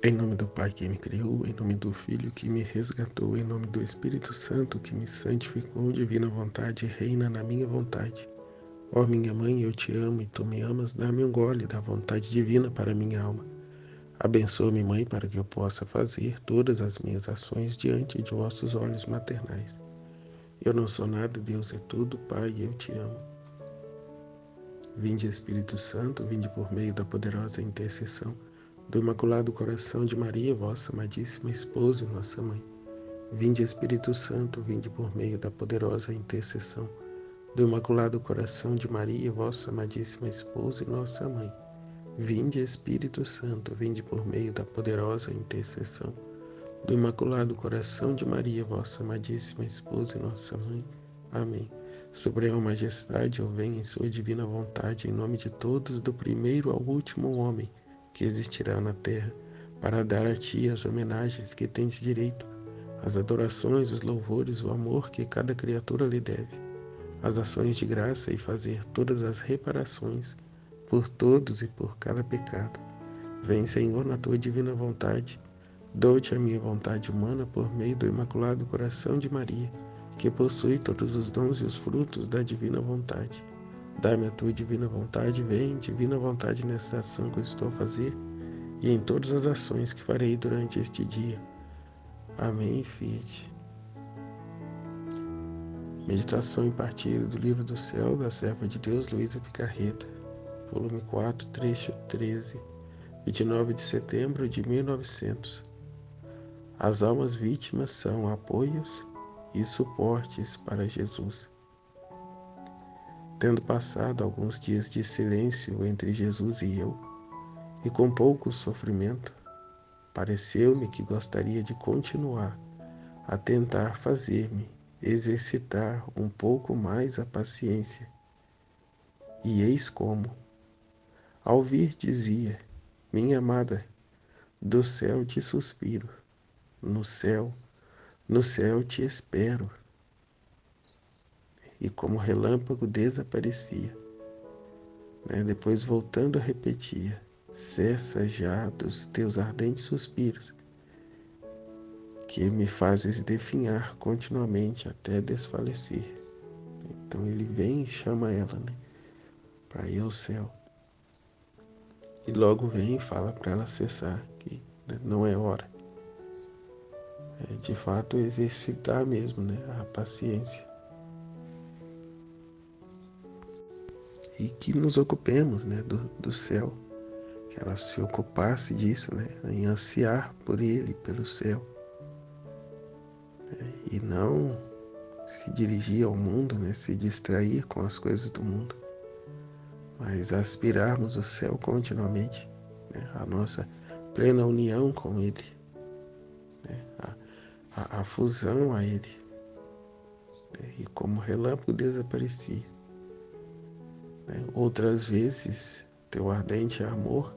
Em nome do Pai que me criou, em nome do Filho que me resgatou, em nome do Espírito Santo que me santificou, divina vontade, reina na minha vontade. Ó minha mãe, eu te amo e tu me amas, dá-me um gole da vontade divina para minha alma. Abençoa-me, mãe, para que eu possa fazer todas as minhas ações diante de vossos olhos maternais. Eu não sou nada, Deus é tudo, Pai, eu te amo. Vinde, Espírito Santo, vinde por meio da poderosa intercessão do Imaculado Coração de Maria, vossa amadíssima esposa e nossa mãe. Vinde, Espírito Santo, vinde por meio da poderosa intercessão do Imaculado Coração de Maria, vossa amadíssima esposa e nossa mãe. Vinde, Espírito Santo, vinde por meio da poderosa intercessão do Imaculado Coração de Maria, vossa amadíssima esposa e nossa mãe. Amém. Suprema Majestade, eu venho em sua divina vontade, em nome de todos, do primeiro ao último homem que existirá na terra, para dar a ti as homenagens que tens direito, as adorações, os louvores, o amor que cada criatura lhe deve, as ações de graça e fazer todas as reparações por todos e por cada pecado. Vem, Senhor, na tua divina vontade. Dou-te a minha vontade humana por meio do Imaculado Coração de Maria, que possui todos os dons e os frutos da divina vontade. Dá-me a tua divina vontade, vem, divina vontade, nesta ação que eu estou a fazer e em todas as ações que farei durante este dia. Amém, Fiat. Meditação em partilha do Livro do Céu, da Serva de Deus, Luísa Picarreta, volume 4, trecho 13, 29 de setembro de 1900. As almas vítimas são apoios e suportes para Jesus. Tendo passado alguns dias de silêncio entre Jesus e eu, e com pouco sofrimento, pareceu-me que gostaria de continuar a tentar fazer-me exercitar um pouco mais a paciência. E eis como, ao vir, dizia: minha amada, do céu te suspiro, no céu te espero. E como relâmpago desaparecia. Depois, voltando, repetia: cessa já dos teus ardentes suspiros, que me fazes definhar continuamente até desfalecer. Então ele vem e chama ela, para ir ao céu. E logo vem e fala para ela cessar, que não é hora. É de fato exercitar mesmo, a paciência. E que nos ocupemos, do céu, que ela se ocupasse disso, em ansiar por ele, pelo céu, e não se dirigir ao mundo, se distrair com as coisas do mundo, mas aspirarmos o céu continuamente, a nossa plena união com ele, a fusão a ele, e como relâmpago desaparecia. Outras vezes, teu ardente amor,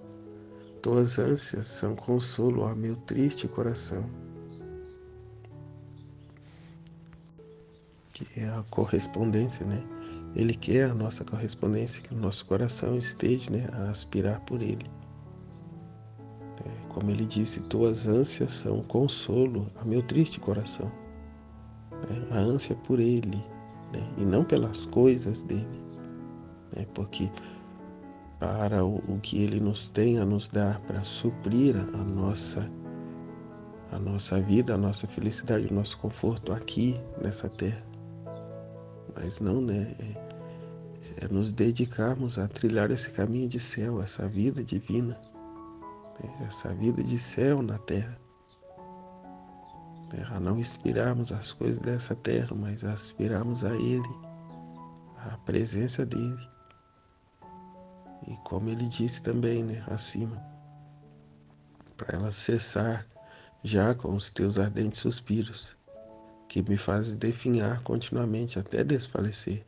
tuas ânsias são consolo ao meu triste coração, que é a correspondência, Ele quer a nossa correspondência, que o nosso coração esteja, a aspirar por ele. Como ele disse, tuas ânsias são consolo ao meu triste coração. A ânsia por ele, e não pelas coisas dele. Porque para o que ele nos tem a nos dar, para suprir a nossa vida, a nossa felicidade, o nosso conforto aqui nessa terra. Mas não, é nos dedicarmos a trilhar esse caminho de céu, essa vida divina, essa vida de céu na terra. A não aspirarmos às coisas dessa terra, mas a aspirarmos a Ele, a presença dEle. E como Ele disse também, acima, para ela cessar já com os teus ardentes suspiros, que me fazem definhar continuamente até desfalecer.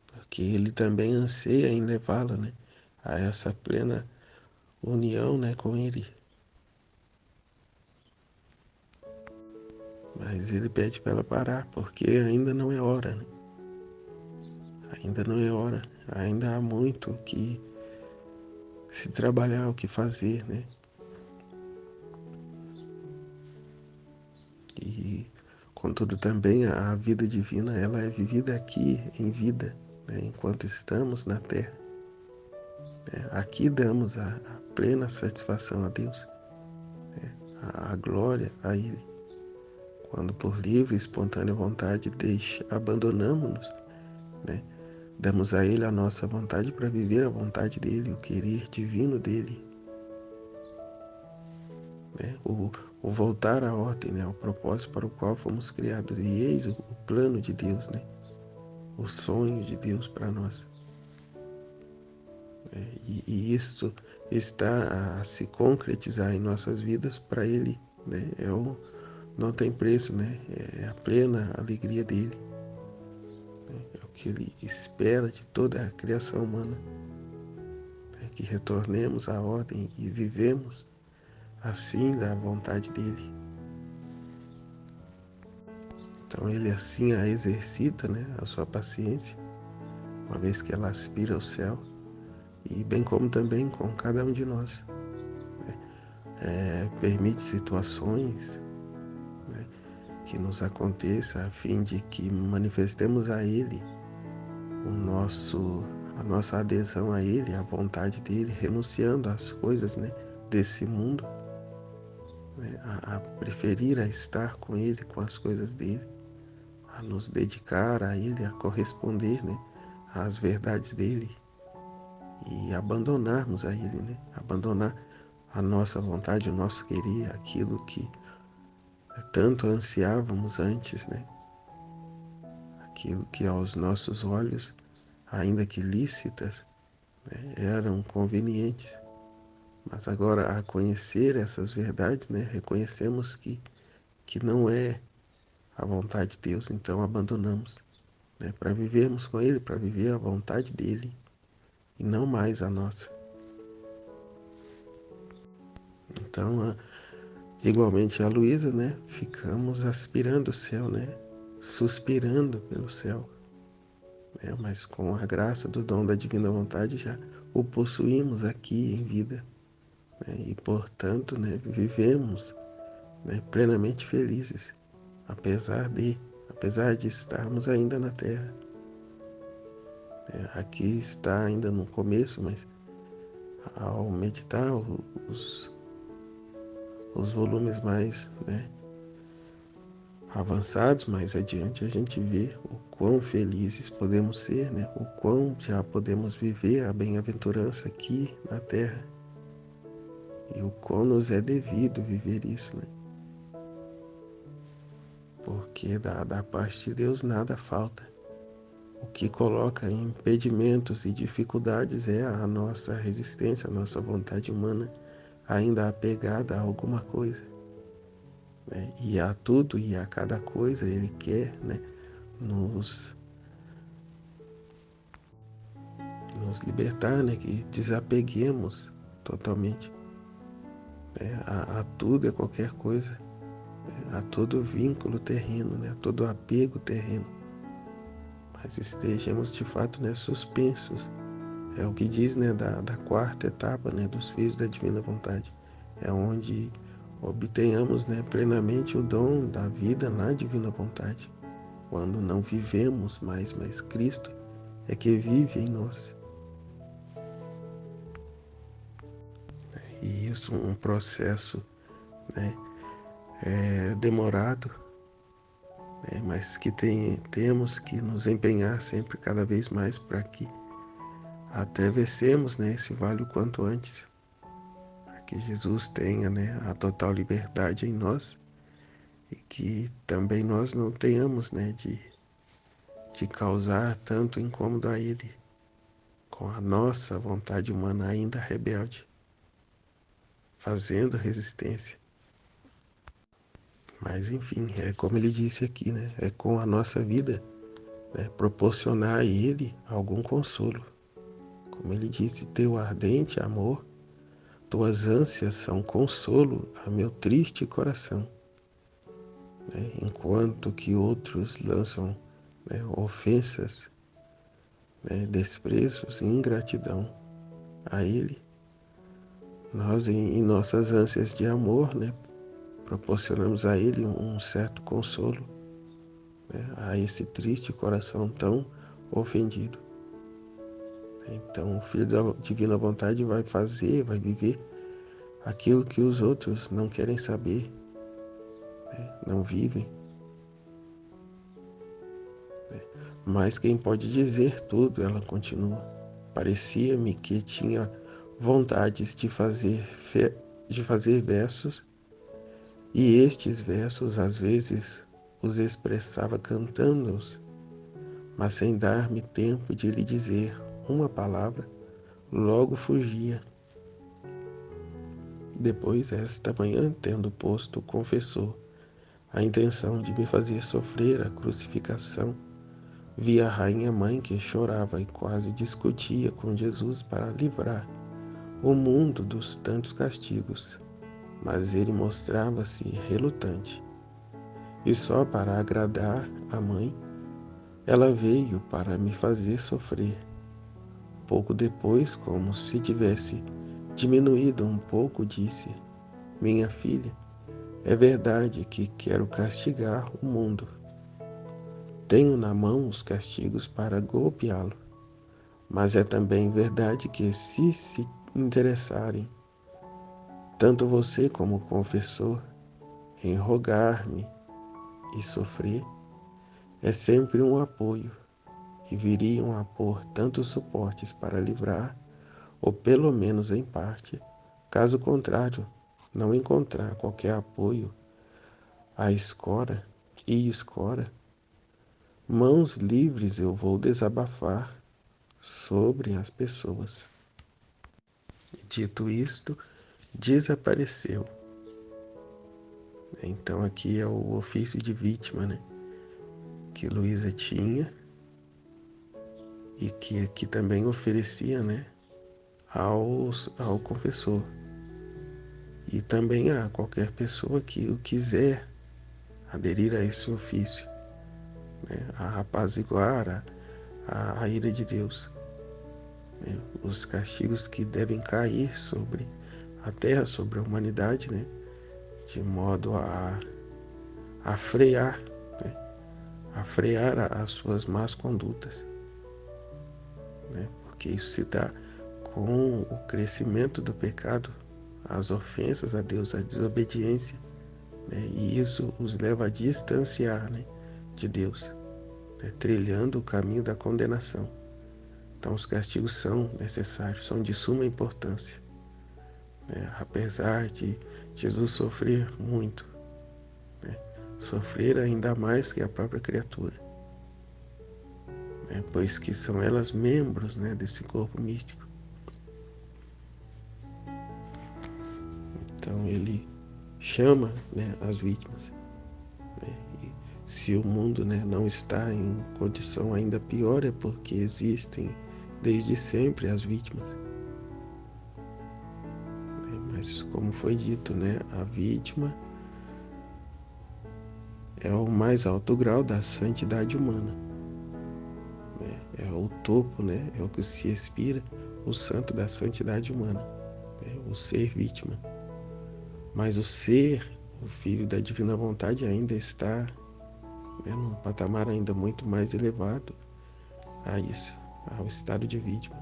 Porque Ele também anseia em levá-la, a essa plena união, com Ele. Mas Ele pede para ela parar, porque ainda não é hora, Ainda não é hora. Ainda há muito o que se trabalhar, o que fazer, Contudo, também a vida divina, ela é vivida aqui em vida, né, enquanto estamos na terra. Aqui damos a plena satisfação a Deus, a glória a Ele. Quando por livre e espontânea vontade abandonamos-nos, né, damos a Ele a nossa vontade para viver a vontade dEle, o querer divino dEle. Né, o voltar à ordem, né, ao propósito para o qual fomos criados. E eis o plano de Deus, né, o sonho de Deus para nós. E isto está a se concretizar em nossas vidas para Ele, né, não tem preço, né, é a plena alegria dEle. É o que Ele espera de toda a criação humana, que retornemos à ordem e vivemos assim da vontade dEle. Então Ele assim a exercita, né, a sua paciência, uma vez que ela aspira ao céu, e bem como também com cada um de nós. Permite situações, né, que nos aconteça a fim de que manifestemos a Ele a nossa adesão a Ele, a vontade dEle, renunciando às coisas, né, desse mundo, né, a preferir a estar com Ele, com as coisas dEle, a nos dedicar a Ele, a corresponder, né, às verdades dEle e abandonarmos a Ele, né, abandonar a nossa vontade, o nosso querer, aquilo que tanto ansiávamos antes, né, aquilo que aos nossos olhos, ainda que lícitas, né, eram convenientes. Mas agora, a conhecer essas verdades, né, reconhecemos que não é a vontade de Deus, então abandonamos, né, para vivermos com Ele, para viver a vontade dEle e não mais a nossa. Então, igualmente a Luísa, né, ficamos aspirando o céu, né, suspirando pelo céu, né, mas com a graça do dom da divina vontade já o possuímos aqui em vida, né, e portanto, né, vivemos, né, plenamente felizes, apesar de estarmos ainda na Terra. Aqui está ainda no começo, mas ao meditar os volumes mais, né, avançados, mais adiante, a gente vê o quão felizes podemos ser, né, o quão já podemos viver a bem-aventurança aqui na Terra e o quão nos é devido viver isso, né? Porque da parte de Deus nada falta. O que coloca impedimentos e dificuldades é a nossa resistência, a nossa vontade humana ainda apegada a alguma coisa, né? E a tudo e a cada coisa Ele quer, né, nos libertar, né, que desapeguemos totalmente, né, a tudo e a qualquer coisa, né, a todo vínculo terreno, né, a todo apego terreno, mas estejamos de fato, né, suspensos. É o que diz, né, da quarta etapa, né, dos filhos da divina vontade. É onde obtenhamos, né, plenamente o dom da vida na divina vontade. Quando não vivemos mais, mas Cristo é que vive em nós. E isso um processo, né, demorado, né, mas que temos que nos empenhar sempre cada vez mais para que atravessemos, né, esse vale o quanto antes, para que Jesus tenha, né, a total liberdade em nós e que também nós não tenhamos, né, de causar tanto incômodo a Ele com a nossa vontade humana ainda rebelde, fazendo resistência. Mas enfim, é como ele disse aqui, né, é com a nossa vida, né, proporcionar a Ele algum consolo. Como ele disse, teu ardente amor, tuas ânsias são consolo a meu triste coração, né, enquanto que outros lançam, né, ofensas, né, desprezos e ingratidão a Ele, nós em nossas ânsias de amor, né, proporcionamos a Ele um certo consolo, né, a esse triste coração tão ofendido. Então, o Filho da Divina Vontade vai fazer, vai viver aquilo que os outros não querem saber, né, não vivem. Mas quem pode dizer tudo, ela continua. Parecia-me que tinha vontades de fazer versos, e estes versos às vezes os expressava cantando-os, mas sem dar-me tempo de lhe dizer uma palavra, logo fugia. Depois, esta manhã, tendo posto, confessou a intenção de me fazer sofrer a crucificação, vi a rainha mãe que chorava e quase discutia com Jesus para livrar o mundo dos tantos castigos, mas ele mostrava-se relutante. E só para agradar a mãe, ela veio para me fazer sofrer. Pouco depois, como se tivesse diminuído um pouco, disse: Minha filha, é verdade que quero castigar o mundo. Tenho na mão os castigos para golpeá-lo, mas é também verdade que se interessarem, tanto você como o confessor, em rogar-me e sofrer, é sempre um apoio, e viriam a pôr tantos suportes para livrar, ou pelo menos em parte, caso contrário, não encontrar qualquer apoio, a escora, mãos livres eu vou desabafar sobre as pessoas. Dito isto, desapareceu. Então aqui é o ofício de vítima, né, que Luísa tinha e que aqui também oferecia, né, ao confessor. E também a qualquer pessoa que o quiser aderir a esse ofício, né, a apaziguar a ira de Deus, né, os castigos que devem cair sobre a terra, sobre a humanidade, né, de modo a frear, né, a frear as suas más condutas, né, porque isso se dá com o crescimento do pecado, as ofensas a Deus, a desobediência, né, e isso os leva a distanciar, né, de Deus, né, trilhando o caminho da condenação. Então os castigos são necessários, são de suma importância, né, apesar de Jesus sofrer muito, né, sofrer ainda mais que a própria criatura, né, pois que são elas membros, né, desse corpo místico. Então ele chama, né, as vítimas, né, e se o mundo, né, não está em condição ainda pior é porque existem desde sempre as vítimas, né, mas como foi dito, né, a vítima é o mais alto grau da santidade humana, né, é o topo, né, é o que se aspira, o santo da santidade humana, né, o ser vítima. Mas o ser, o filho da divina vontade ainda está, né, num patamar ainda muito mais elevado a isso, ao estado de vítima.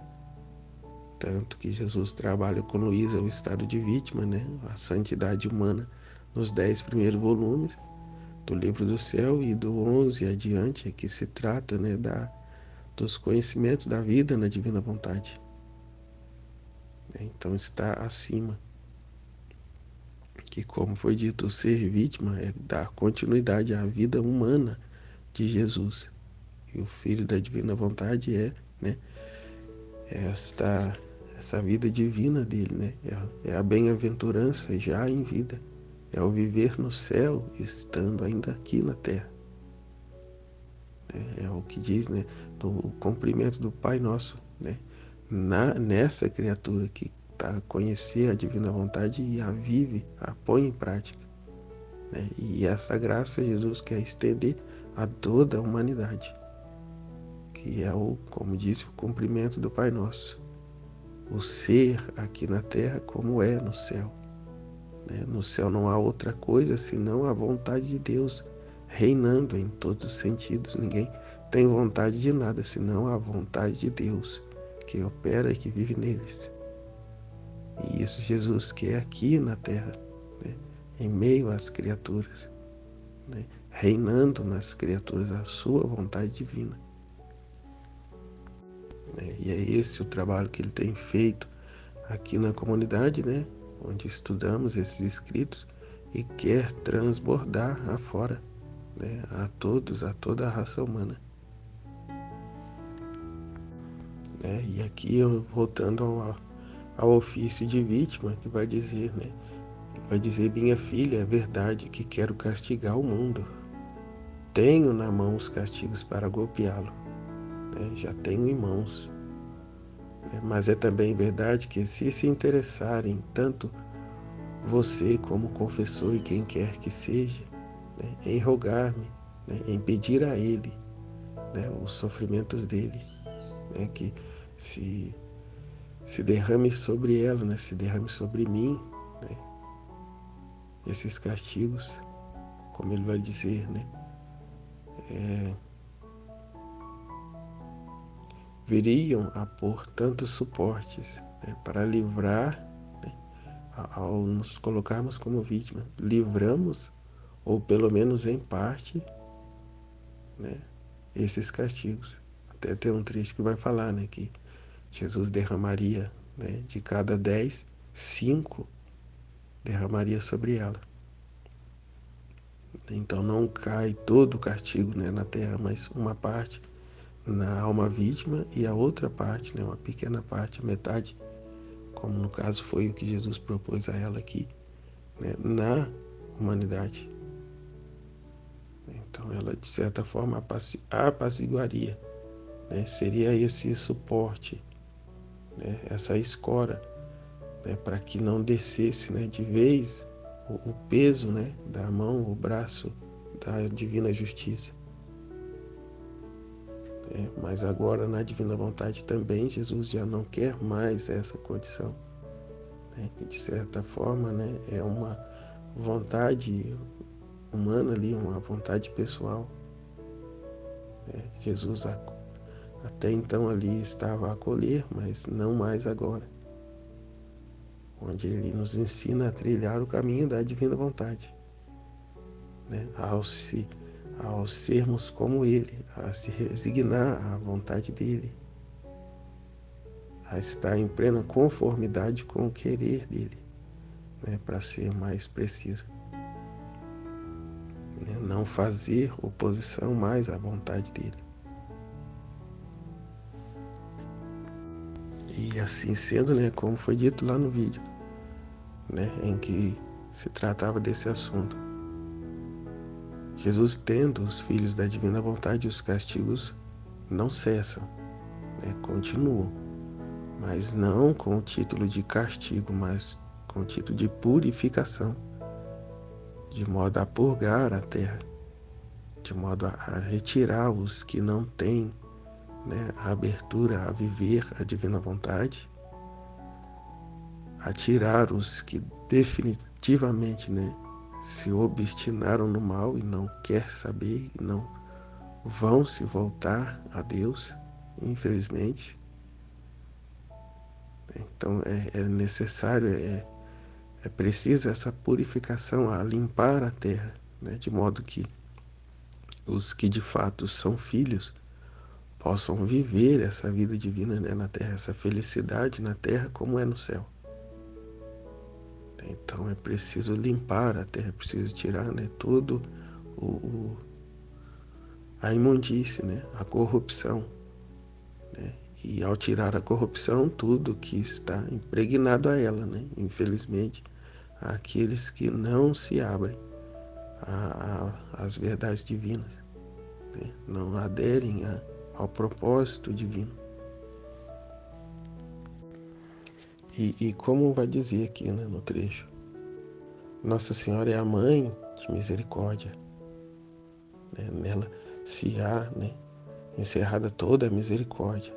Tanto que Jesus trabalha com Luísa o estado de vítima, né, a santidade humana, nos 10 primeiros volumes do Livro do Céu, e do 11 adiante é que se trata, né, dos conhecimentos da vida na divina vontade. Então está acima, que como foi dito, o ser vítima é dar continuidade à vida humana de Jesus. E o Filho da Divina Vontade é, né, essa vida divina dele, né? É a bem-aventurança já em vida. É o viver no céu, estando ainda aqui na terra. É o que diz, né, no cumprimento do Pai Nosso, né? Nessa criatura que tá a conhecer a divina vontade e a vive, a põe em prática, né? E essa graça Jesus quer estender a toda a humanidade, que é o, como disse, o cumprimento do Pai Nosso. O ser aqui na terra como é no céu, né? No céu não há outra coisa senão a vontade de Deus reinando em todos os sentidos. Ninguém tem vontade de nada, senão a vontade de Deus, que opera e que vive neles. E isso Jesus quer aqui na terra, né? Em meio às criaturas, né? Reinando nas criaturas a sua vontade divina. E é esse o trabalho que ele tem feito aqui na comunidade, né? Onde estudamos esses escritos, e quer transbordar afora, né? A todos, a toda a raça humana. E aqui, voltando ao ofício de vítima, que vai dizer, né? Vai dizer: minha filha, é verdade que quero castigar o mundo. Tenho na mão os castigos para golpeá-lo, né? Já tenho em mãos. Mas é também verdade que, se interessarem tanto você como confessor e quem quer que seja, né, em rogar-me, né, em pedir a Ele, né, os sofrimentos dele, né, que se derrame sobre ela, né, se derrame sobre mim, né, esses castigos, como ele vai dizer, né, viriam a pôr tantos suportes, né, para livrar, né, ao nos colocarmos como vítima, livramos, ou pelo menos em parte, né, esses castigos. Até tem um trecho que vai falar, né, que Jesus derramaria, né, de cada 10, 5 derramaria sobre ela. Então não cai todo o castigo, né, na terra, mas uma parte na alma vítima e a outra parte, né, uma pequena parte, metade, como no caso foi o que Jesus propôs a ela aqui, né, na humanidade. Então ela, de certa forma, apaziguaria, né, seria esse suporte, né, essa escora, né, para que não descesse, né, de vez o peso, né, da mão, o braço da divina justiça. Mas agora, na divina vontade também, Jesus já não quer mais essa condição, né, que de certa forma, né, é uma vontade humana ali, uma vontade pessoal. Jesus até então ali estava a acolher, mas não mais agora, onde ele nos ensina a trilhar o caminho da divina vontade, né? Ao sermos como ele, a se resignar à vontade dele, a estar em plena conformidade com o querer dele, né? Para ser mais preciso, né? Não fazer oposição mais à vontade dele. E assim sendo, né, como foi dito lá no vídeo, né, em que se tratava desse assunto, Jesus, tendo os filhos da divina vontade, os castigos não cessam, né, continuam, mas não com o título de castigo, mas com o título de purificação, de modo a purgar a terra, de modo a retirar os que não têm, né, a abertura a viver a divina vontade, a tirar os que definitivamente, né, se obstinaram no mal e não quer saber, e não vão se voltar a Deus, infelizmente. Então é necessário, é preciso essa purificação, a limpar a terra, né, de modo que os que de fato são filhos possam viver essa vida divina, né, na terra, essa felicidade na terra como é no céu. Então é preciso limpar a terra, é preciso tirar, né, todo a imundície, né, a corrupção, né, e ao tirar a corrupção, tudo que está impregnado a ela, né, infelizmente, aqueles que não se abrem às verdades divinas, né, não aderem ao propósito divino. E como vai dizer aqui, né, no trecho, Nossa Senhora é a mãe de misericórdia, né, nela se há, né, encerrada toda a misericórdia.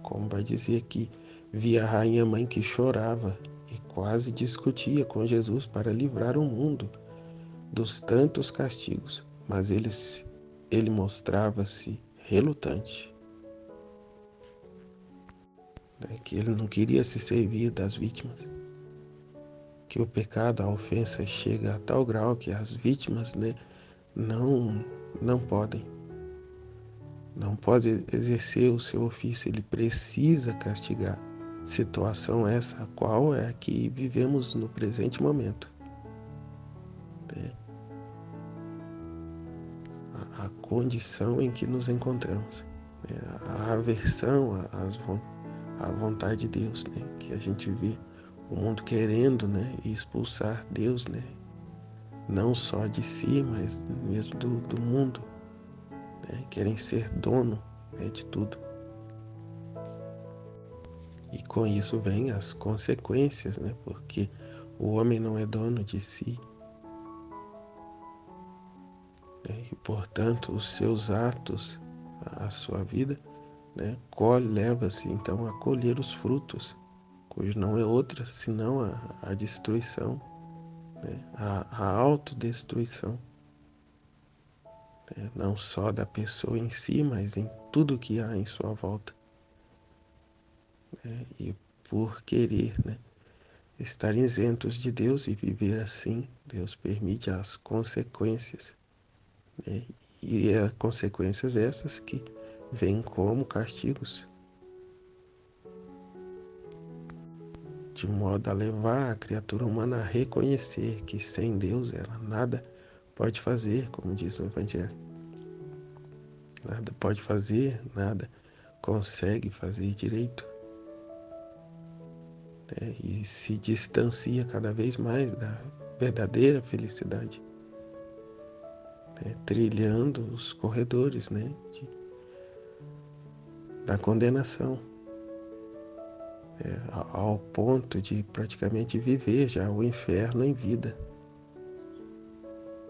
Como vai dizer aqui, vi a rainha mãe que chorava e quase discutia com Jesus para livrar o mundo dos tantos castigos, mas ele mostrava-se relutante, né? Que ele não queria se servir das vítimas, que o pecado, a ofensa chega a tal grau que as vítimas, né, não, não não pode exercer o seu ofício, ele precisa castigar. Situação essa, a qual é a que vivemos no presente momento, né? A condição em que nos encontramos, né? A aversão à vontade de Deus, né? Que a gente vê o mundo querendo, né, expulsar Deus, né? Não só de si, mas mesmo do mundo, né? Querem ser dono, né, de tudo. E com isso vem as consequências, né? Porque o homem não é dono de si, né? E, portanto, os seus atos, a sua vida, né, leva-se então a colher os frutos, cujo não é outra senão a destruição, né? A autodestruição, né? Não só da pessoa em si, mas em tudo que há em sua volta, né? E por querer, né, estar isentos de Deus e viver assim, Deus permite as consequências, né? E as consequências essas que vêm como castigos, de modo a levar a criatura humana a reconhecer que sem Deus ela nada pode fazer, como diz o Evangelho. Nada pode fazer, nada consegue fazer direito, né? E se distancia cada vez mais da verdadeira felicidade, né? Trilhando os corredores, né, da condenação, ao ponto de praticamente viver já o inferno em vida,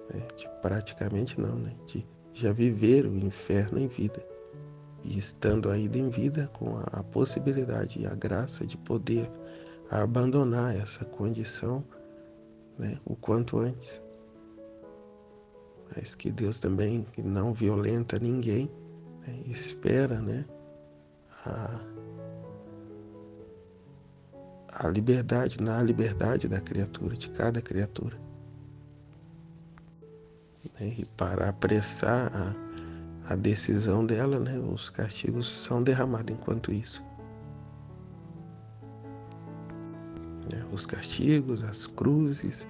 né? De praticamente não, né? De já viver o inferno em vida. E estando ainda em vida com a possibilidade e a graça de poder abandonar essa condição, né, o quanto antes. Mas que Deus também, que não violenta ninguém, né, espera, né, a, a liberdade, na liberdade da criatura, de cada criatura, né, e para apressar a decisão dela, né, os castigos são derramados enquanto isso, né, os castigos, as cruzes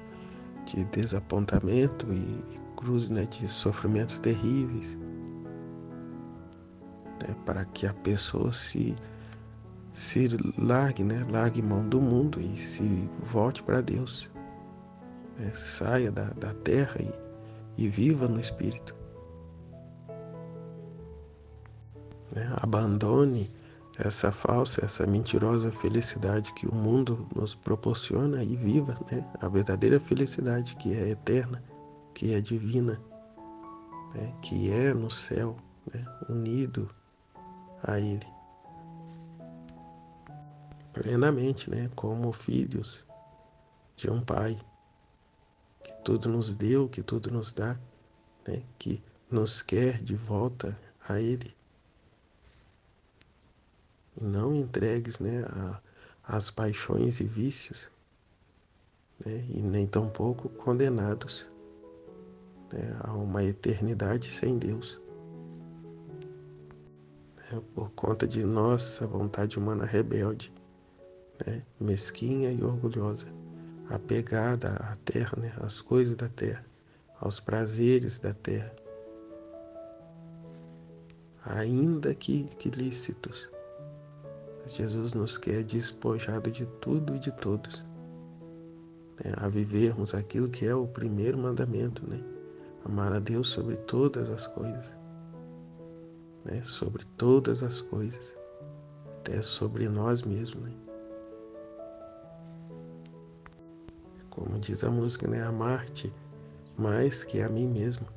de desapontamento e cruzes, né, de sofrimentos terríveis, né, para que a pessoa se largue, né, largue mão do mundo e se volte para Deus, né, saia da terra e viva no Espírito, né, abandone essa falsa, essa mentirosa felicidade que o mundo nos proporciona e viva, né, a verdadeira felicidade que é eterna, que é divina, né, que é no céu, né, unido a Ele plenamente, né, como filhos de um Pai que tudo nos deu, que tudo nos dá, né, que nos quer de volta a Ele e não entregues, né, às paixões e vícios, né, e nem tampouco condenados, né, a uma eternidade sem Deus, né, por conta de nossa vontade humana rebelde, né, mesquinha e orgulhosa, apegada à terra, né, às coisas da terra, aos prazeres da terra, ainda que lícitos. Jesus nos quer despojado de tudo e de todos, né, a vivermos aquilo que é o primeiro mandamento, né? Amar a Deus sobre todas as coisas, né? Sobre todas as coisas, até sobre nós mesmos, né? Como diz a música, né? Amar-te mais que a mim mesmo,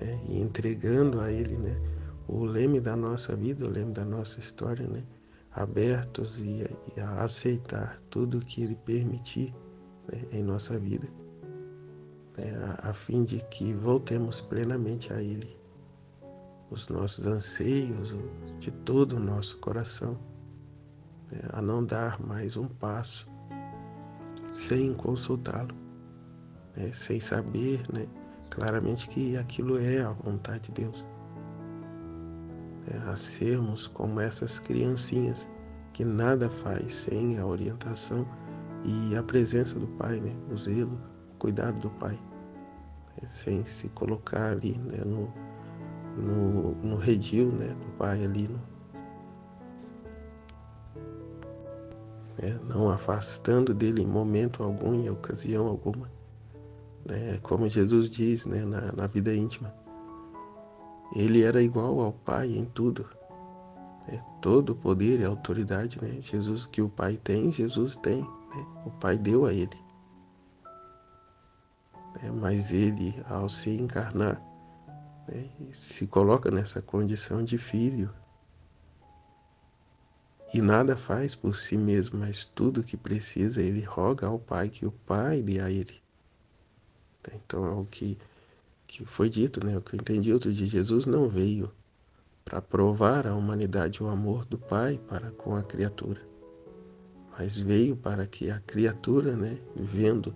né? E entregando a Ele, né, o leme da nossa vida, o leme da nossa história, né? Abertos e a aceitar tudo o que Ele permitir, né, em nossa vida. né, a fim de que voltemos plenamente a Ele, os nossos anseios de todo o nosso coração, né, a não dar mais um passo sem consultá-lo, né, sem saber, né, claramente que aquilo é a vontade de Deus, né, a sermos como essas criancinhas que nada faz sem a orientação e a presença do Pai, né, o zelo, o cuidado do Pai, né, sem se colocar ali, né, no redil, né, do Pai ali, né, não afastando dele em momento algum, em ocasião alguma, né, como Jesus diz, né, na vida íntima, ele era igual ao Pai em tudo, né, todo o poder e autoridade, né, Jesus que o Pai tem, Jesus tem, né, o Pai deu a ele, né, mas ele, ao se encarnar, né, se coloca nessa condição de filho e nada faz por si mesmo, mas tudo que precisa ele roga ao Pai que o Pai dê a ele. Então é o que foi dito, né? O que eu entendi outro dia, Jesus não veio para provar à humanidade o amor do Pai para com a criatura, mas veio para que a criatura, né, vendo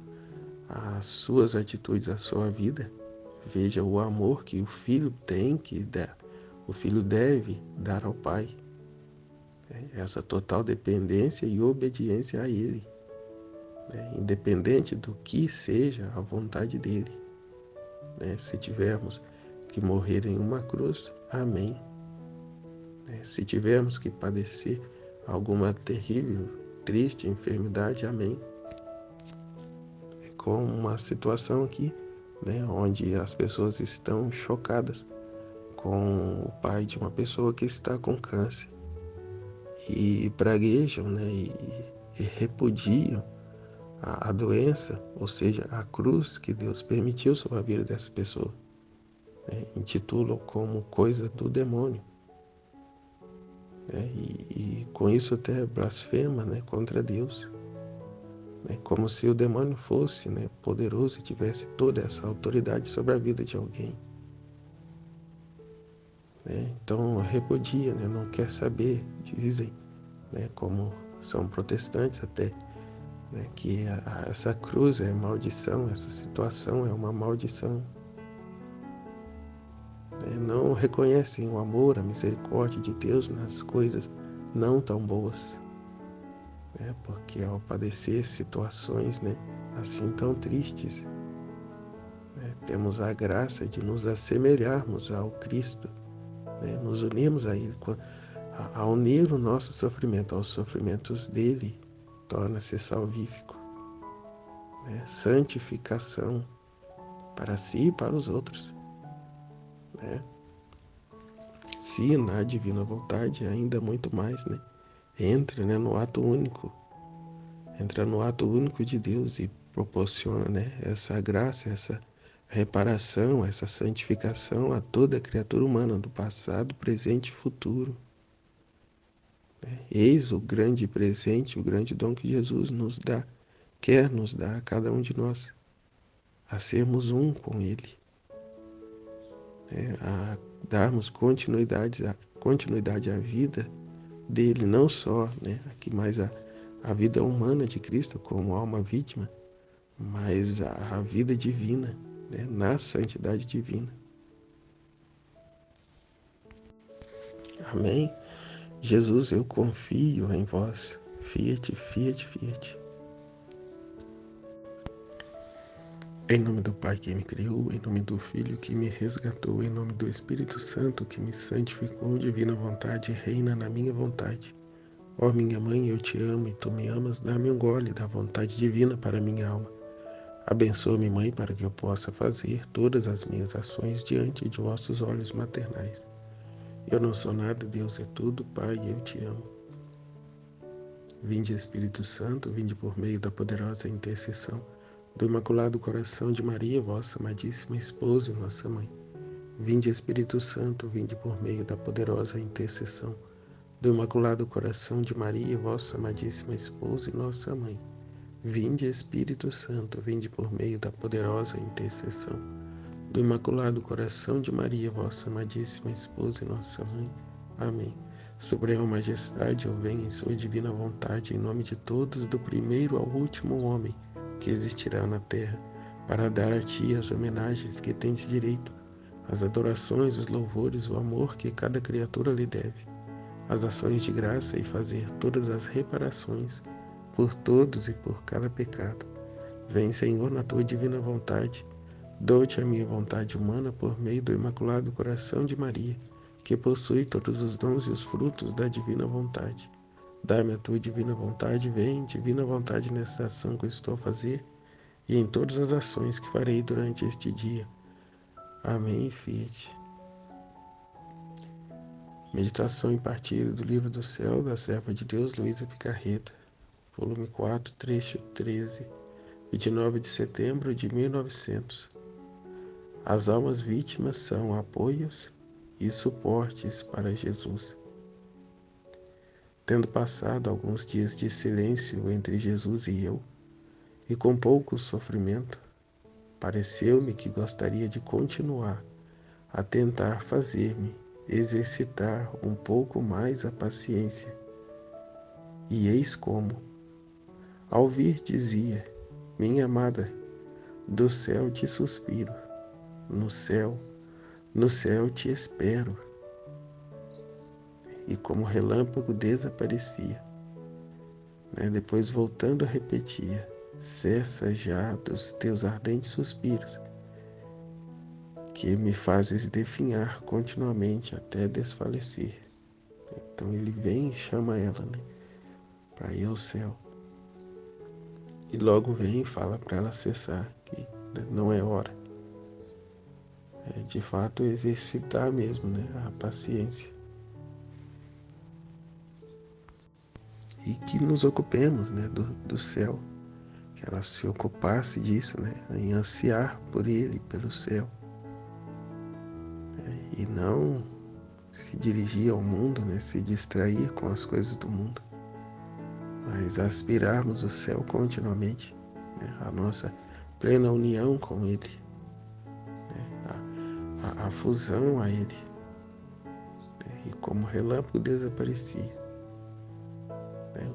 as suas atitudes, a sua vida, veja o amor que o filho tem que dar, o filho deve dar ao Pai, né? Essa total dependência e obediência a Ele, né? Independente do que seja a vontade dele, né? Se tivermos que morrer em uma cruz, amém. Se tivermos que padecer alguma terrível, triste enfermidade, amém. É como uma situação aqui, né, onde as pessoas estão chocadas com o pai de uma pessoa que está com câncer e praguejam, né, e repudiam a doença, ou seja, a cruz que Deus permitiu sobre a vida dessa pessoa, né, intitulam como coisa do demônio. Né, e com isso até blasfema, né, contra Deus, né, como se o demônio fosse, né, poderoso e tivesse toda essa autoridade sobre a vida de alguém. Né, então repudia, né, não quer saber, dizem, né, como são protestantes até, né, que essa cruz é maldição, essa situação é uma maldição. Né, não reconhecem o amor, a misericórdia de Deus nas coisas não tão boas. Né, porque ao padecer situações, né, assim tão tristes, né, temos a graça de nos assemelharmos ao Cristo, né, nos unirmos a Ele. Ao unir o nosso sofrimento aos sofrimentos dele, torna-se salvífico, né, santificação para si e para os outros. Né. Se na divina vontade, ainda muito mais, né, entra, né, no ato único, entra no ato único de Deus e proporciona, né, essa graça, essa reparação, essa santificação a toda criatura humana do passado, presente e futuro. Eis o grande presente, o grande dom que Jesus nos dá, quer nos dar a cada um de nós, a sermos um com Ele, né, a darmos continuidade à vida dele, não só, né, aqui mais a vida humana de Cristo como alma vítima, mas a vida divina, né, na santidade divina. Amém? Jesus, eu confio em vós. Fiat, fiat, fiat. Em nome do Pai que me criou, em nome do Filho que me resgatou, em nome do Espírito Santo que me santificou, divina vontade, reina na minha vontade. Ó minha mãe, eu te amo e tu me amas, dá-me um gole da vontade divina para minha alma. Abençoa-me, Mãe, para que eu possa fazer todas as minhas ações diante de vossos olhos maternais. Eu não sou nada, Deus é tudo, Pai, eu te amo. Vinde, Espírito Santo, vinde por meio da poderosa intercessão do Imaculado Coração de Maria, vossa amadíssima esposa e nossa mãe. Vinde, Espírito Santo, vinde por meio da poderosa intercessão do Imaculado Coração de Maria, vossa amadíssima esposa e nossa mãe. Vinde Espírito Santo, vinde por meio da poderosa intercessão do Imaculado Coração de Maria, vossa amadíssima esposa e nossa mãe. Amém. Suprema Majestade, eu venho em sua divina vontade, em nome de todos, do primeiro ao último homem que existirá na terra, para dar a ti as homenagens que tens direito, as adorações, os louvores, o amor que cada criatura lhe deve, as ações de graça e fazer todas as reparações por todos e por cada pecado. Vem, Senhor, na tua divina vontade. Dou-te a minha vontade humana por meio do Imaculado Coração de Maria, que possui todos os dons e os frutos da divina vontade. Dá-me a tua divina vontade, vem, divina vontade, nesta ação que eu estou a fazer e em todas as ações que farei durante este dia. Amém, Fiat. Meditação em partilha do Livro do Céu, da Serva de Deus, Luísa Picarreta, volume 4, trecho 13, 29 de setembro de 1900. As almas vítimas são apoios e suportes para Jesus. Tendo passado alguns dias de silêncio entre Jesus e eu, e com pouco sofrimento, pareceu-me que gostaria de continuar a tentar fazer-me exercitar um pouco mais a paciência. E eis como, ao vir, dizia: minha amada, do céu te suspiro, no céu te espero. E como relâmpago desaparecia. Depois, voltando, repetia: cessa já dos teus ardentes suspiros, que me fazes definhar continuamente até desfalecer. Então ele vem e chama ela, para ir ao céu. E logo vem e fala para ela cessar, que não é hora. É de fato exercitar mesmo, a paciência. E que nos ocupemos, do céu, que ela se ocupasse disso, em ansiar por ele, pelo céu, e não se dirigir ao mundo, se distrair com as coisas do mundo, mas aspirarmos o céu continuamente, a nossa plena união com ele, a fusão a ele, e como relâmpago desaparecia.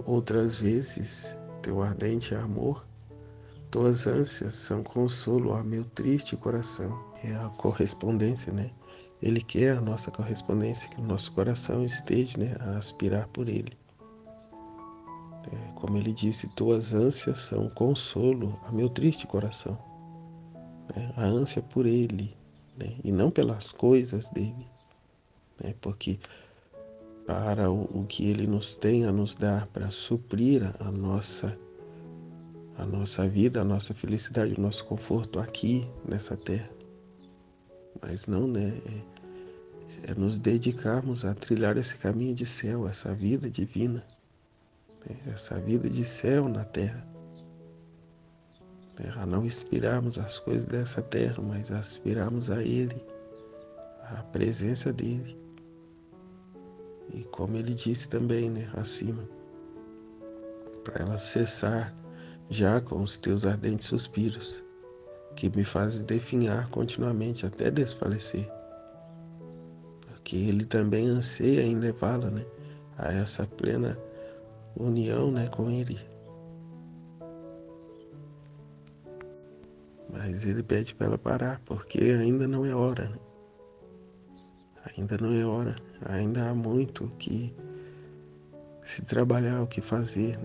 Outras vezes, teu ardente amor, tuas ânsias são consolo ao meu triste coração. É a correspondência, Ele quer a nossa correspondência, que o nosso coração esteja, a aspirar por ele. Como ele disse, tuas ânsias são consolo ao meu triste coração. A ânsia por ele, e não pelas coisas dele. Porque para o que ele nos tem a nos dar, para suprir a nossa vida, a nossa felicidade, o nosso conforto aqui nessa terra. Mas não, é nos dedicarmos a trilhar esse caminho de céu, essa vida divina, essa vida de céu na terra. A não aspirarmos as coisas dessa terra, mas aspirarmos a Ele, a presença dEle. E como Ele disse também, acima, para ela cessar já com os teus ardentes suspiros, que me fazem definhar continuamente até desfalecer. Porque Ele também anseia em levá-la, a essa plena união, com Ele. Mas Ele pede para ela parar, porque ainda não é hora, Ainda não é hora. Ainda há muito o que se trabalhar, o que fazer,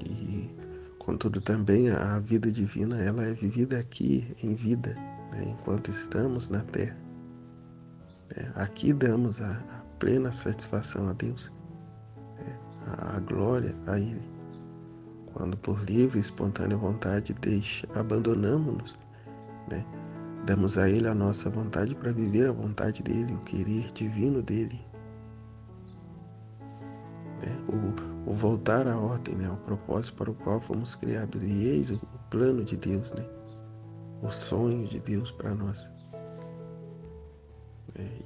E, contudo, também a vida divina, ela é vivida aqui em vida, enquanto estamos na terra. Aqui damos a plena satisfação a Deus, a glória a Ele. Quando por livre e espontânea vontade abandonamos-nos, damos a Ele a nossa vontade para viver a vontade dEle, o querer divino dEle. O voltar à ordem, o propósito para o qual fomos criados. E eis o plano de Deus, o sonho de Deus para nós.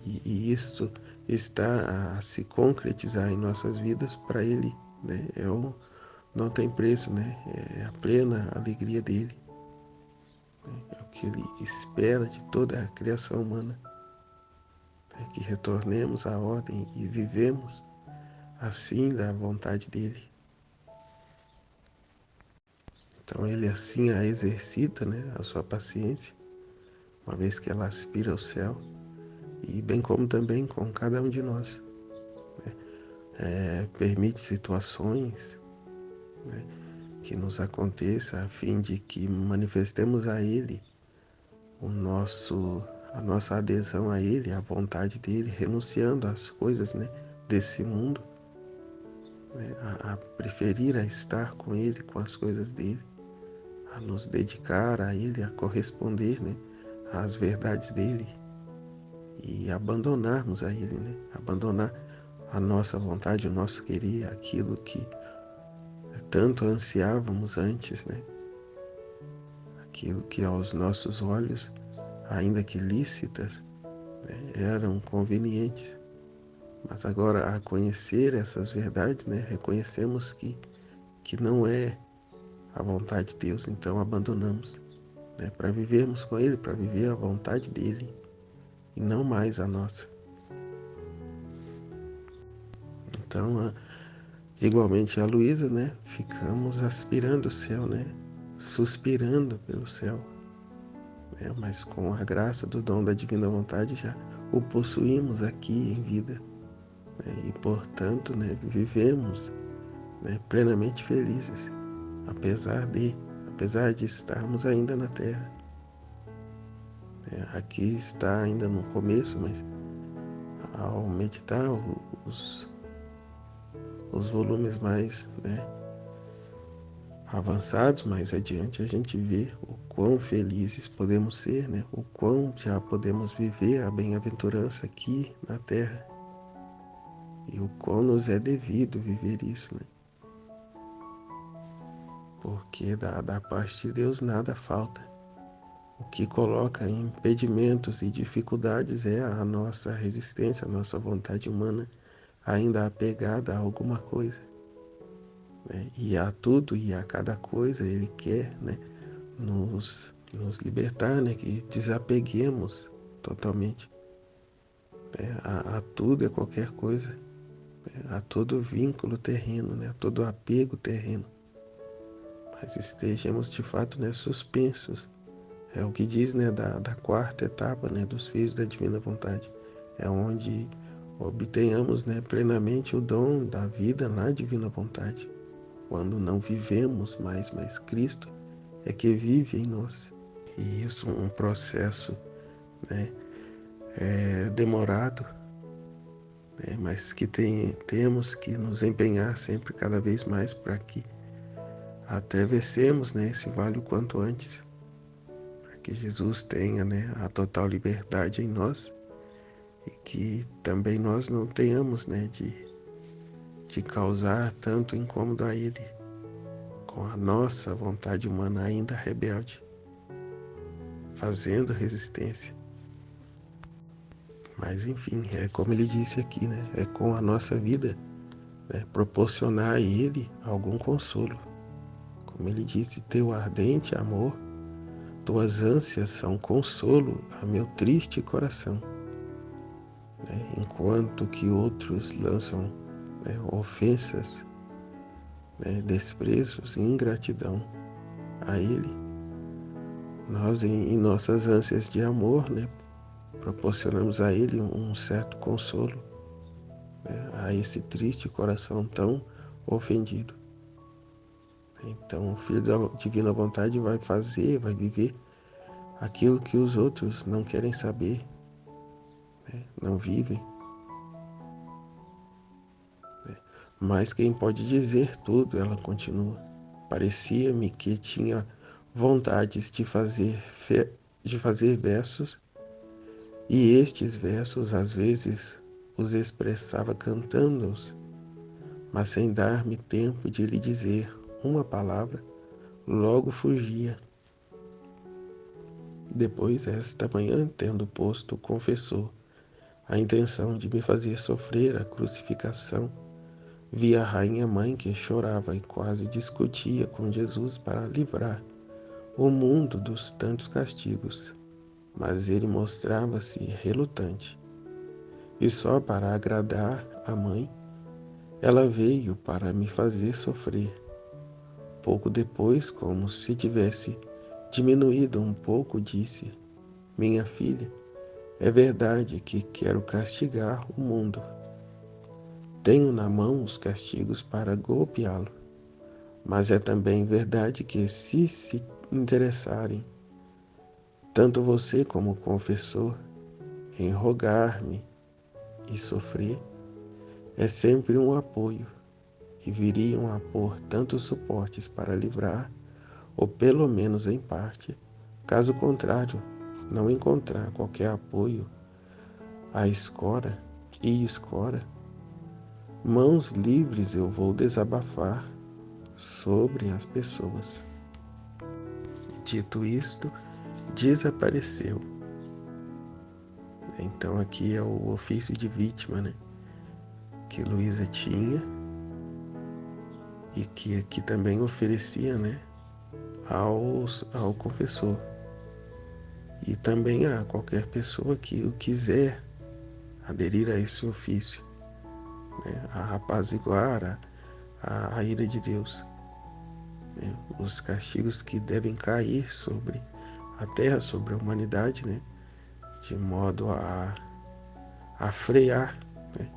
E isto está a se concretizar em nossas vidas para Ele, né? Não tem preço, né? É a plena alegria dele, é o que Ele espera de toda a criação humana, é que retornemos à ordem e vivemos assim da vontade dele. Então Ele assim a exercita, né? A sua paciência, uma vez que ela aspira ao céu, e bem como também com cada um de nós. Permite situações, né, que nos aconteça a fim de que manifestemos a Ele a nossa adesão a Ele, a vontade dele, renunciando às coisas, né, desse mundo, né, a preferir a estar com Ele, com as coisas dele, a nos dedicar a Ele, a corresponder, né, às verdades dele e abandonarmos a Ele, né, abandonar a nossa vontade, o nosso querer, aquilo que tanto ansiávamos antes, né, aquilo que aos nossos olhos, ainda que lícitas, né, eram convenientes. Mas agora, a conhecer essas verdades, né, reconhecemos que não é a vontade de Deus, então abandonamos, né, para vivermos com Ele, para viver a vontade dEle e não mais a nossa. Então, igualmente a Luísa, né, ficamos aspirando o céu, né, suspirando pelo céu, né, mas com a graça do dom da divina vontade já o possuímos aqui em vida, né, e portanto, né, vivemos, né, plenamente felizes, apesar de estarmos ainda na Terra. Aqui está ainda no começo, mas ao meditar os volumes mais, né, avançados, mais adiante, a gente vê o quão felizes podemos ser, né, o quão já podemos viver a bem-aventurança aqui na Terra e o quão nos é devido viver isso, né? Porque da parte de Deus nada falta. O que coloca impedimentos e dificuldades é a nossa resistência, a nossa vontade humana ainda apegada a alguma coisa, né? E a tudo e a cada coisa Ele quer, né, nos libertar, né, que desapeguemos totalmente, né, a tudo e a qualquer coisa, né, a todo vínculo terreno, né, a todo apego terreno, mas estejamos de fato, né, suspensos. É o que diz, né, da quarta etapa, né, dos filhos da divina vontade. É onde obtenhamos, né, plenamente o dom da vida na divina vontade. Quando não vivemos mais, mas Cristo é que vive em nós. E isso é um processo, né, demorado, né, mas que temos que nos empenhar sempre cada vez mais para que atravessemos, né, esse vale o quanto antes. Que Jesus tenha, né, a total liberdade em nós e que também nós não tenhamos, né, de causar tanto incômodo a Ele com a nossa vontade humana ainda rebelde, fazendo resistência. Mas enfim, é como ele disse aqui, né, é com a nossa vida, né, proporcionar a Ele algum consolo. Como ele disse, teu ardente amor, tuas ânsias são consolo a meu triste coração. Enquanto que outros lançam, né, ofensas, né, desprezos e ingratidão a Ele, nós em nossas ânsias de amor, né, proporcionamos a Ele um certo consolo, né, a esse triste coração tão ofendido. Então o Filho da Divina Vontade vai viver aquilo que os outros não querem saber, né, não vivem. Mas quem pode dizer tudo, ela continua. Parecia-me que tinha vontades de fazer versos, e estes versos às vezes os expressava cantando-os, mas sem dar-me tempo de lhe dizer uma palavra, logo fugia. Depois, esta manhã, tendo posto, confessou: a intenção de me fazer sofrer a crucificação. Vi a rainha mãe que chorava e quase discutia com Jesus para livrar o mundo dos tantos castigos, mas ele mostrava-se relutante. E só para agradar a mãe, ela veio para me fazer sofrer. Pouco depois, como se tivesse diminuído um pouco, disse: Minha filha, é verdade que quero castigar o mundo. Tenho na mão os castigos para golpeá-lo, mas é também verdade que se interessarem, tanto você como o confessor, em rogar-me e sofrer, é sempre um apoio, e viriam a pôr tantos suportes para livrar, ou pelo menos em parte, caso contrário, não encontrar qualquer apoio à escora e escora, mãos livres eu vou desabafar sobre as pessoas. Dito isto, desapareceu. Então aqui é o ofício de vítima, né, que Luísa tinha e que aqui também oferecia, né, ao confessor. E também a qualquer pessoa que o quiser aderir a esse ofício, né, a apaziguar a ira de Deus, né, os castigos que devem cair sobre a terra, sobre a humanidade, né, de modo a frear, né,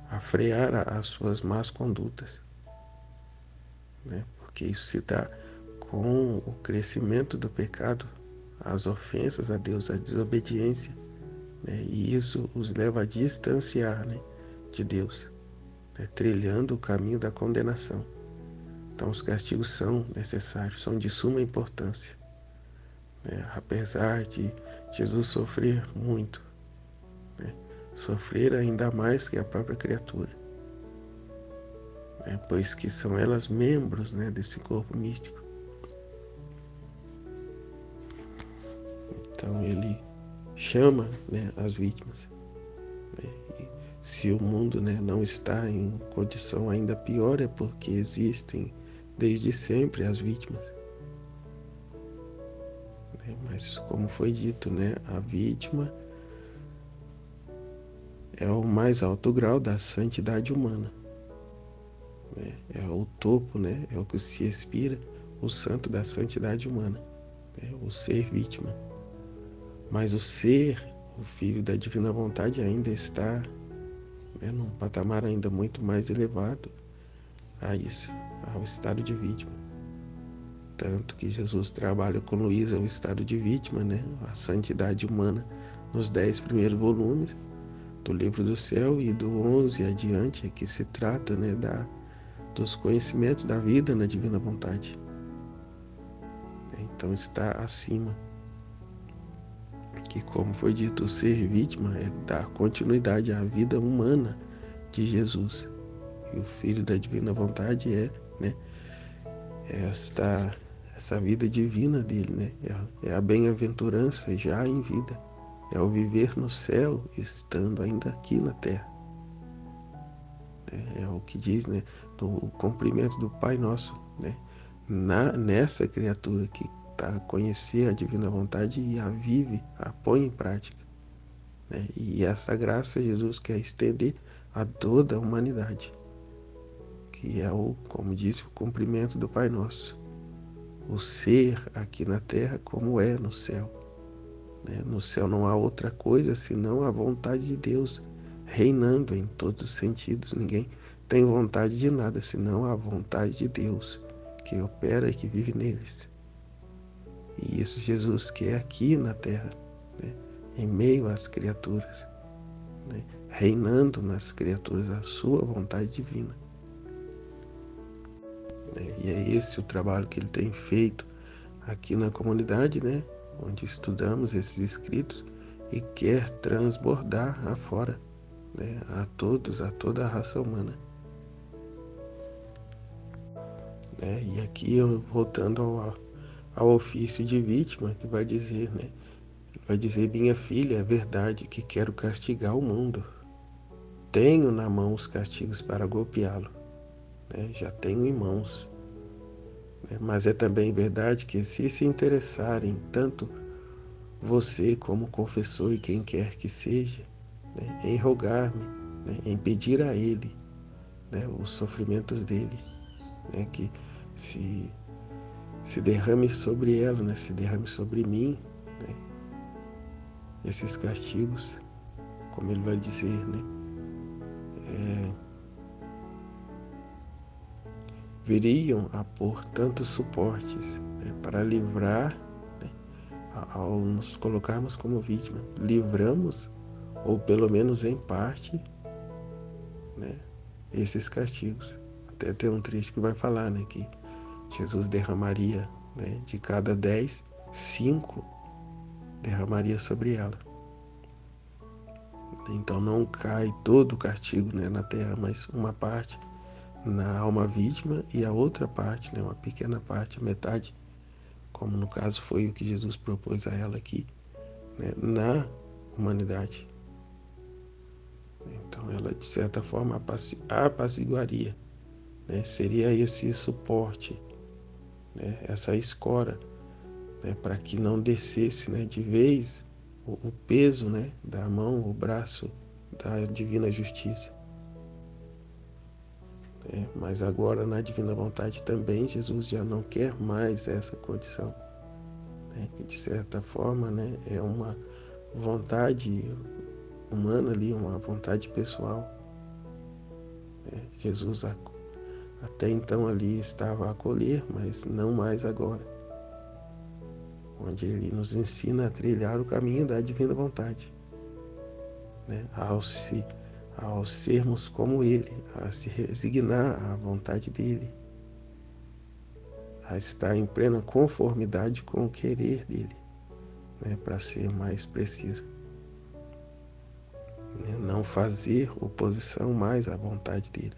a frear as suas más condutas, né, porque isso se dá com o crescimento do pecado, as ofensas a Deus, a desobediência, né, e isso os leva a distanciar, né, de Deus, né, trilhando o caminho da condenação. Então os castigos são necessários, são de suma importância, né, apesar de Jesus sofrer muito, né, sofrer ainda mais que a própria criatura, né, pois que são elas membros, né, desse corpo místico. Então ele chama, né, as vítimas, né, e se o mundo, né, não está em condição ainda pior é porque existem desde sempre as vítimas, né, mas como foi dito, né, a vítima é o mais alto grau da santidade humana, né, é o topo, né, é o que se aspira o santo da santidade humana, né, o ser vítima. Mas o ser, o filho da divina vontade ainda está, né, num patamar ainda muito mais elevado a isso, ao estado de vítima. Tanto que Jesus trabalha com Luísa o estado de vítima, né, a santidade humana, nos 10 primeiros volumes do Livro do Céu, e do 11 adiante é que se trata, né, dos conhecimentos da vida na divina vontade. Então está acima, que como foi dito, o ser vítima é dar continuidade à vida humana de Jesus. E o Filho da divina vontade é, né, essa vida divina dele, né? É a bem-aventurança já em vida. É o viver no céu, estando ainda aqui na terra. É o que diz, né, no cumprimento do Pai Nosso, né? Nessa criatura que tá a conhecer a divina vontade e a vive, a põe em prática, né? E essa graça Jesus quer estender a toda a humanidade, que é como disse, o cumprimento do Pai Nosso. O ser aqui na terra como é no céu, né? No céu não há outra coisa senão a vontade de Deus reinando em todos os sentidos. Ninguém tem vontade de nada senão a vontade de Deus que opera e que vive neles. E isso Jesus quer aqui na terra, né, em meio às criaturas, né, reinando nas criaturas a sua vontade divina. E é esse o trabalho que ele tem feito aqui na comunidade, né, onde estudamos esses escritos, e quer transbordar afora, né, a todos, a toda a raça humana. E aqui, voltando ao ofício de vítima, que vai dizer, né, vai dizer: minha filha, é verdade que quero castigar o mundo. Tenho na mão os castigos para golpeá-lo, né? Já tenho em mãos. Né? Mas é também verdade que se interessarem tanto você como confessor e quem quer que seja, né, em rogar-me, né, em pedir a Ele, né, os sofrimentos dele, né, que se, se derrame sobre ela, né, se derrame sobre mim, né, esses castigos, como ele vai dizer, né, viriam a pôr tantos suportes, né, para livrar, né, ao nos colocarmos como vítima, livramos, ou pelo menos em parte, né, esses castigos. Até tem um trecho que vai falar, né, que Jesus derramaria, né, de cada 10, 5 derramaria sobre ela. Então não cai todo o castigo, né, na terra, mas uma parte na alma vítima e a outra parte, né, uma pequena parte, metade, como no caso foi o que Jesus propôs a ela aqui, né, na humanidade. Então ela, de certa forma, apaziguaria, né, seria esse suporte, né, essa escora, né, para que não descesse, né, de vez o peso, né, da mão, o braço da divina justiça. Mas agora, na divina vontade também, Jesus já não quer mais essa condição, né, que de certa forma, né, é uma vontade humana ali, uma vontade pessoal. Jesus até então ali estava a acolher, mas não mais agora, onde ele nos ensina a trilhar o caminho da divina vontade, né, ao sermos como ele, a se resignar à vontade dele, a estar em plena conformidade com o querer dele, né, para ser mais preciso, né, não fazer oposição mais à vontade dele.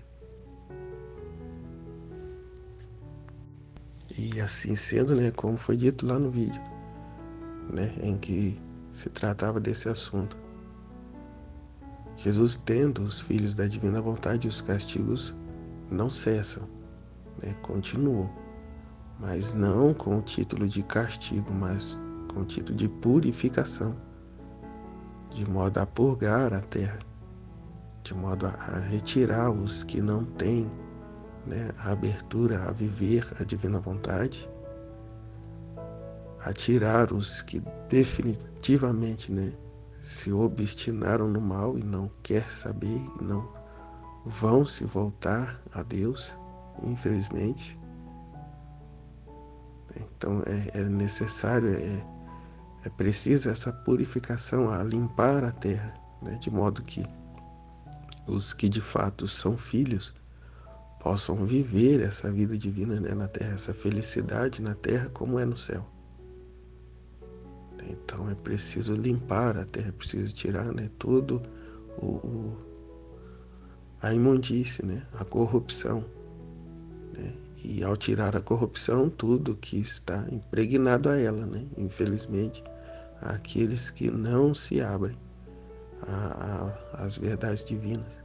E assim sendo, né, como foi dito lá no vídeo, né, em que se tratava desse assunto, Jesus tendo os filhos da divina vontade, os castigos não cessam, né, continuam, mas não com o título de castigo, mas com o título de purificação, de modo a purgar a terra, de modo a retirar os que não têm, né, a abertura a viver a divina vontade, a tirar os que definitivamente, né, se obstinaram no mal e não quer saber, e não vão se voltar a Deus, infelizmente. Então é necessário, é preciso essa purificação, a limpar a terra, né, de modo que os que de fato são filhos possam viver essa vida divina, né, na terra, essa felicidade na terra como é no céu. Então é preciso limpar a terra, é preciso tirar, né, todo o, a imundície, né, a corrupção. Né, e ao tirar a corrupção, tudo que está impregnado a ela, né, infelizmente, aqueles que não se abrem às verdades divinas,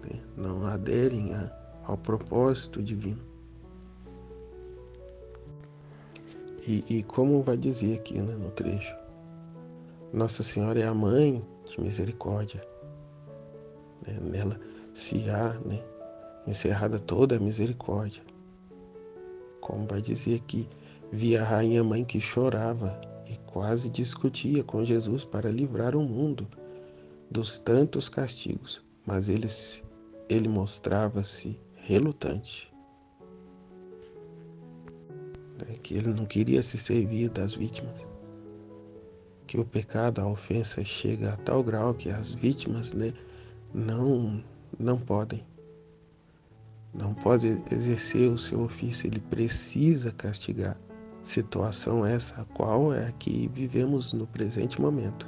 né, não aderem ao propósito divino. E como vai dizer aqui, né, no trecho, Nossa Senhora é a mãe de misericórdia, né, nela se há, né, encerrada toda a misericórdia. Como vai dizer que via a rainha mãe que chorava e quase discutia com Jesus para livrar o mundo dos tantos castigos, mas ele mostrava-se relutante, né, que ele não queria se servir das vítimas, que o pecado, a ofensa chega a tal grau que as vítimas, né, não, não podem exercer o seu ofício, ele precisa castigar. Situação essa a qual é a que vivemos no presente momento.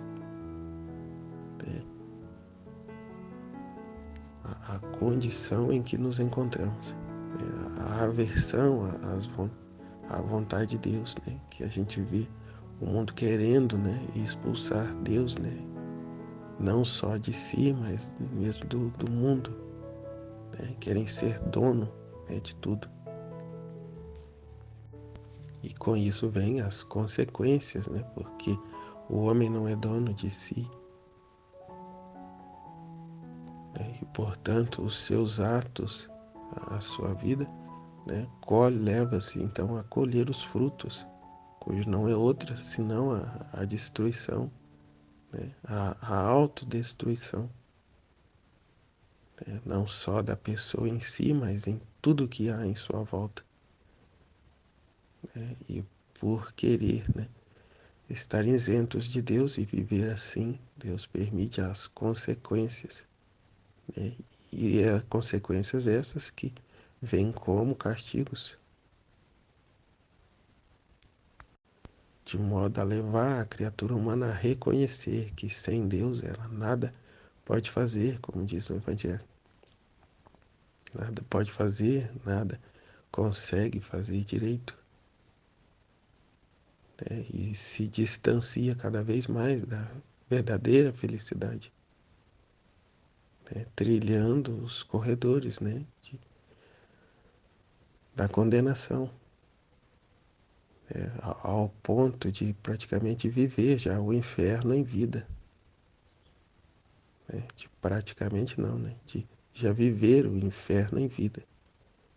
A condição em que nos encontramos. A aversão à vontade de Deus, né? Que a gente vê o mundo querendo, né, expulsar Deus, né, não só de si, mas mesmo do mundo, né, querem ser dono, né, de tudo. E com isso vem as consequências, né, porque o homem não é dono de si, né, e portanto os seus atos, a sua vida, né, leva-se então a colher os frutos, cujo não é outra senão a destruição, né, a autodestruição, né, não só da pessoa em si, mas em tudo que há em sua volta, né, e por querer, né, estar isentos de Deus e viver assim, Deus permite as consequências, né, e as consequências essas que vêm como castigos, de modo a levar a criatura humana a reconhecer que sem Deus ela nada pode fazer, como diz o Evangelho. Nada pode fazer, nada consegue fazer direito, né? E se distancia cada vez mais da verdadeira felicidade, né? Trilhando os corredores, né? Da condenação, né? Ao ponto de praticamente viver já o inferno em vida, né? De praticamente não, né? De já viver o inferno em vida.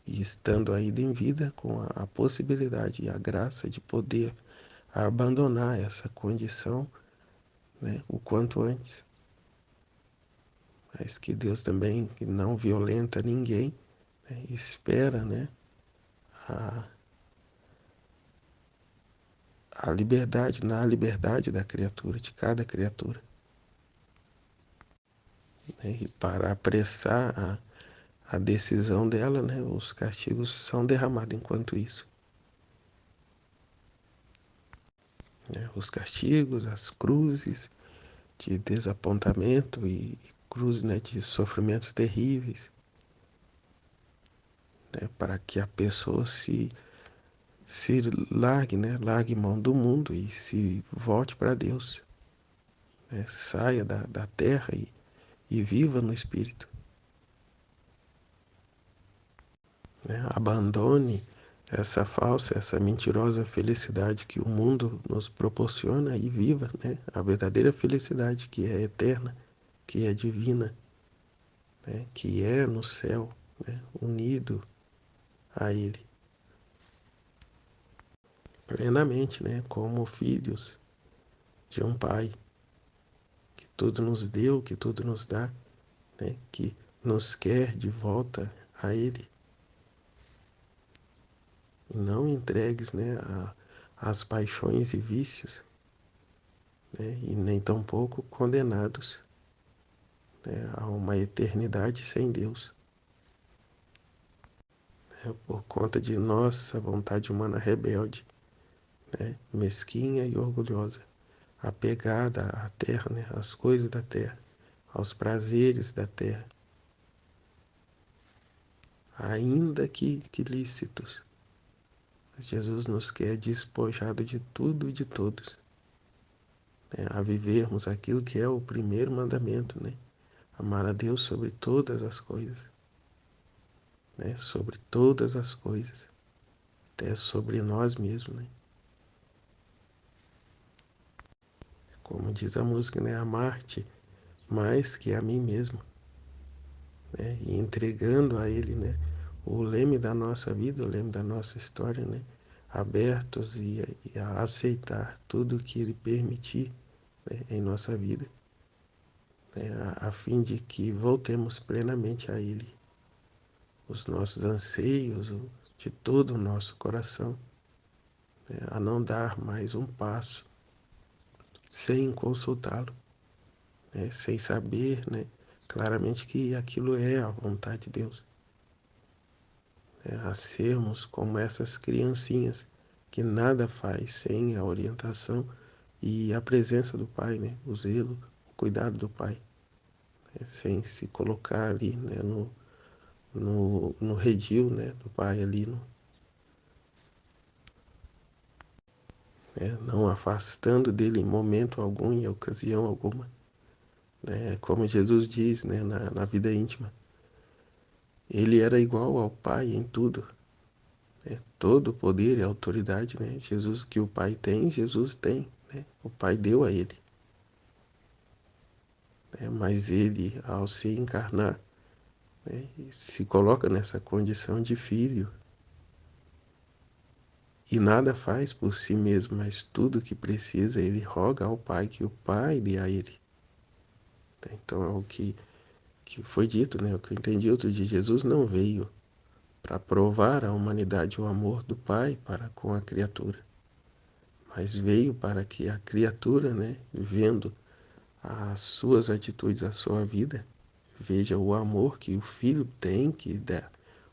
E estando ainda em vida com a possibilidade e a graça de poder abandonar essa condição, né, o quanto antes. Mas que Deus também que não violenta ninguém, né, espera, né, a, a liberdade, na liberdade da criatura, de cada criatura. Né, e para apressar a decisão dela, né, os castigos são derramados enquanto isso. Né, os castigos, as cruzes de desapontamento e cruzes, né, de sofrimentos terríveis, né, para que a pessoa se largue, né, largue mão do mundo e se volte para Deus, né, saia da terra e viva no Espírito, né, abandone essa falsa, essa mentirosa felicidade que o mundo nos proporciona e viva, né, a verdadeira felicidade que é eterna, que é divina, né, que é no céu, né, unido a Ele plenamente, né, como filhos de um Pai que tudo nos deu, que tudo nos dá, né, que nos quer de volta a Ele e não entregues, né, às paixões e vícios, né, e nem tampouco condenados, né, a uma eternidade sem Deus, né, por conta de nossa vontade humana rebelde, né, mesquinha e orgulhosa, apegada à terra, né, às coisas da terra, aos prazeres da terra, ainda que lícitos. Jesus nos quer despojado de tudo e de todos, né, a vivermos aquilo que é o primeiro mandamento, né? Amar a Deus sobre todas as coisas, né? Sobre todas as coisas, até sobre nós mesmos, né? Como diz a música, né? Amar-te mais que a mim mesmo, né? E entregando a Ele, né, o leme da nossa vida, o leme da nossa história, né? Abertos e a aceitar tudo que Ele permitir, né, em nossa vida, né, a fim de que voltemos plenamente a Ele, os nossos anseios de todo o nosso coração, né, a não dar mais um passo sem consultá-lo, né, sem saber, né, claramente que aquilo é a vontade de Deus, né, a sermos como essas criancinhas que nada faz sem a orientação e a presença do Pai, né, o zelo, o cuidado do Pai, né, sem se colocar ali, né, no redil, né, do Pai ali, né? Não afastando dele em momento algum, em ocasião alguma, né? Como Jesus diz, né, na vida íntima, ele era igual ao Pai em tudo, né? Todo o poder e autoridade, né? Jesus, que o Pai tem, Jesus tem, né? O Pai deu a ele, né? Mas ele, ao se encarnar, né, se coloca nessa condição de filho e nada faz por si mesmo, mas tudo que precisa ele roga ao Pai que o Pai dê a ele. Então é o que foi dito, né? O que eu entendi outro dia, Jesus não veio para provar à humanidade o amor do Pai para com a criatura, mas veio para que a criatura, né, vendo as suas atitudes, a sua vida, veja o amor que o filho tem que dar,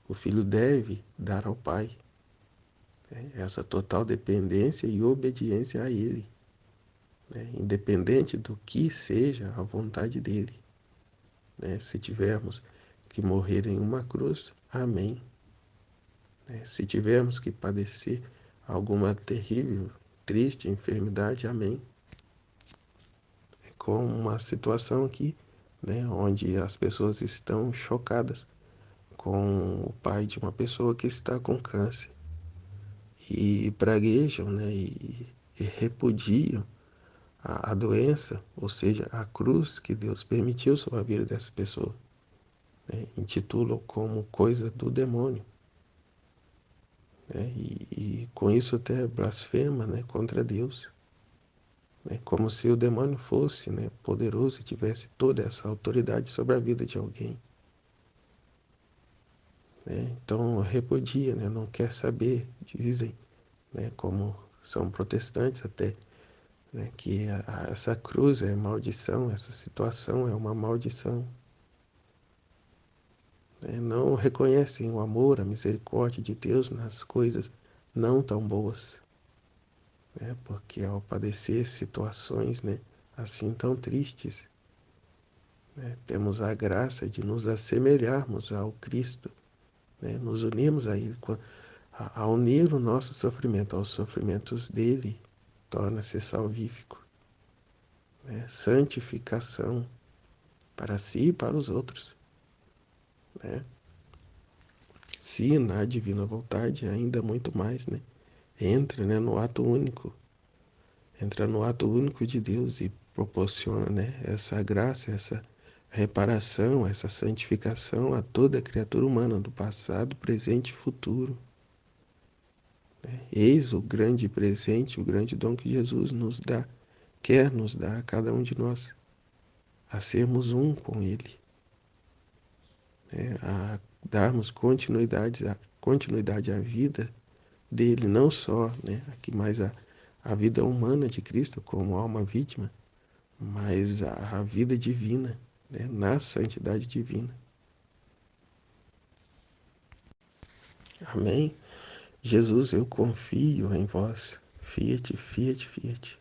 o filho deve dar ao Pai, né? Essa total dependência e obediência a Ele, né? Independente do que seja a vontade dele, né? Se tivermos que morrer em uma cruz, amém, né? Se tivermos que padecer alguma terrível, triste enfermidade, amém. É como uma situação aqui, né, onde as pessoas estão chocadas com o pai de uma pessoa que está com câncer e praguejam, né, e repudiam a doença, ou seja, a cruz que Deus permitiu sobre a vida dessa pessoa, né, intitulam como coisa do demônio, né, e com isso até blasfema, né, contra Deus, né, como se o demônio fosse, né, poderoso e tivesse toda essa autoridade sobre a vida de alguém, né. Então repudia, né, não quer saber, dizem, né, como são protestantes até, né, que essa cruz é maldição, essa situação é uma maldição, né, não reconhecem o amor, a misericórdia de Deus nas coisas não tão boas, né, porque ao padecer situações, né, assim tão tristes, né, temos a graça de nos assemelharmos ao Cristo, né, nos unirmos a Ele, a unir o nosso sofrimento aos sofrimentos dele, torna-se salvífico, né, santificação para si e para os outros, né? Se na divina vontade, ainda muito mais, né? Entra, né, no ato único, entra no ato único de Deus e proporciona, né, essa graça, essa reparação, essa santificação a toda criatura humana do passado, presente e futuro, né? Eis o grande presente, o grande dom que Jesus nos dá, quer nos dar a cada um de nós, a sermos um com Ele, né? A darmos continuidade à vida dele, não só, né, aqui mais a vida humana de Cristo como alma vítima, mas a vida divina, né, na santidade divina. Amém? Jesus, eu confio em vós. Fiat, fiat, fiat.